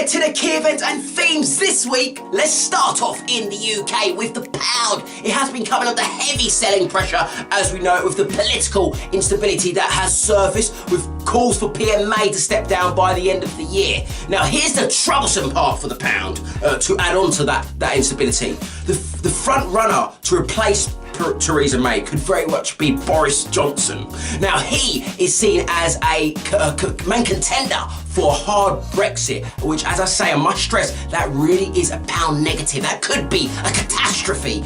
head to the key events and themes this week. Let's start off in the UK with the pound. It has been coming under heavy selling pressure, as we know, with the political instability that has surfaced, with calls for PM May to step down by the end of the year. Now, here's the troublesome part for the pound to add on to that instability. The front runner to replace Theresa May could very much be Boris Johnson. Now, he is seen as a main contender for a hard Brexit, which, as I say, I must stress, that really is a pound negative. That could be a catastrophe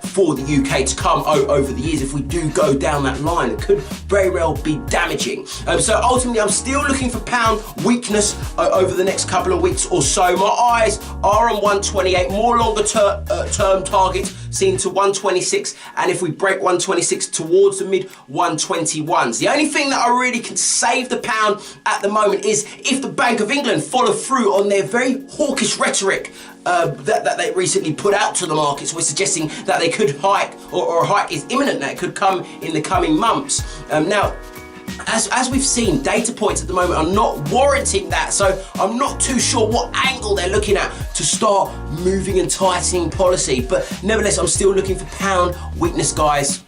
for the UK to come over the years if we do go down that line. It could very well be damaging. So ultimately, I'm still looking for pound weakness over the next couple of weeks or so. My eyes are on 128, more longer term targets seen to 126, and if we break 126 towards the mid 121s. The only thing that I really can save the pound at the moment is if the Bank of England follow through on their very hawkish rhetoric that they recently put out to the markets. We're suggesting that they could hike, or a hike is imminent, that it could come in the coming months. Now, as we've seen, data points at the moment are not warranting that, so I'm not too sure what angle they're looking at to start moving and tightening policy. But nevertheless, I'm still looking for pound weakness, guys.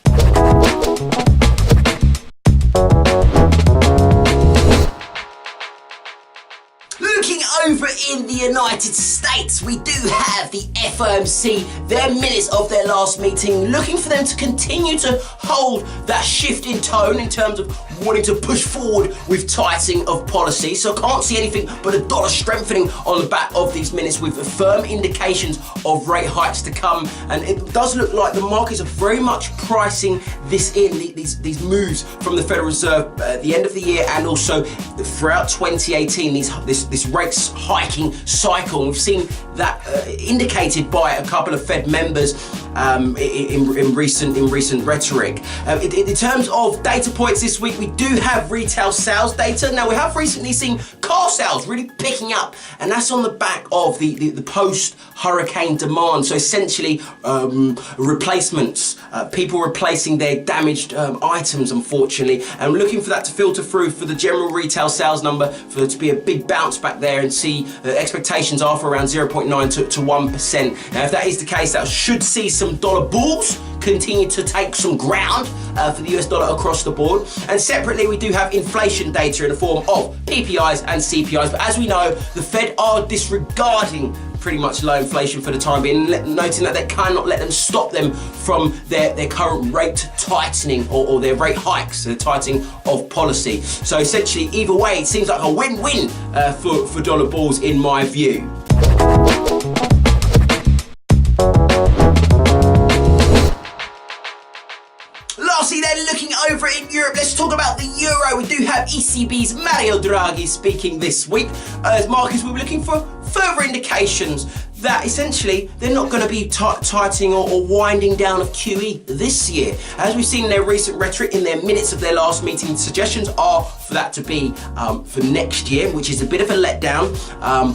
Looking over in the United States, we do have the FOMC, their minutes of their last meeting, looking for them to continue to hold that shift in tone in terms of wanting to push forward with tightening of policy. So I can't see anything but a dollar strengthening on the back of these minutes, with firm indications of rate hikes to come. And it does look like the markets are very much pricing this in, these moves from the Federal Reserve at the end of the year and also throughout 2018, this rates hiking cycle. And we've seen that indicated by a couple of Fed members in recent rhetoric. In terms of data points this week, we do have retail sales data. Now, we have recently seen car sales really picking up, and that's on the back of the post-hurricane demand. So essentially, replacements, people replacing their damaged items, unfortunately, and we're looking for that to filter through for the general retail sales number, for there to be a big bounce back there, and see expectations are for around 0.9 to 1%. Now, if that is the case, that should see some dollar bulls continue to take some ground for the US dollar across the board. And separately, we do have inflation data in the form of PPIs and CPIs. But as we know, the Fed are disregarding pretty much low inflation for the time being, noting that they cannot let them stop them from their current rate tightening or their rate hikes, the tightening of policy. So essentially, either way, it seems like a win-win for dollar bulls in my view. Lastly, then, looking over in Europe, let's talk about the euro. We do have ECB's Mario Draghi speaking this week. As markets, we were looking for further indications that essentially they're not going to be tightening or winding down of QE this year. As we've seen in their recent rhetoric, in their minutes of their last meeting, suggestions are for that to be for next year, which is a bit of a letdown,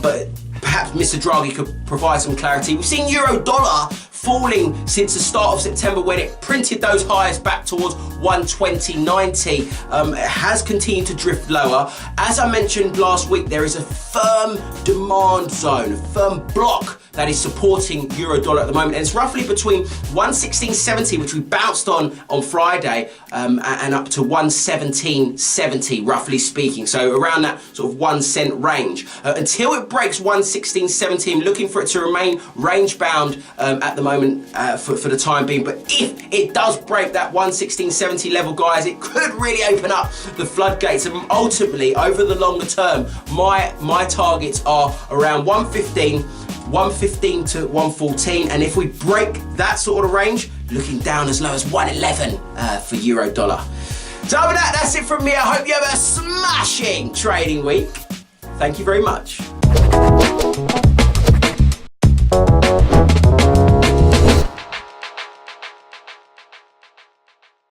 but perhaps Mr. Draghi could provide some clarity. We've seen euro dollar falling since the start of September, when it printed those highs back towards 120.90. It has continued to drift lower. As I mentioned last week, there is a firm demand zone, a firm block that is supporting euro dollar at the moment, and it's roughly between 116.70, which we bounced on Friday, and up to 117.70, roughly speaking. So around that sort of 1 cent range. Until it breaks 116.70, I'm looking for it to remain range bound at the moment for the time being. But if it does break that 116.70 level, guys, it could really open up the floodgates. And ultimately, over the longer term, my targets are around 115 to 114, and if we break that sort of range, looking down as low as 111 for euro dollar. So other than that, that's it from me. I hope you have a smashing trading week. Thank you very much.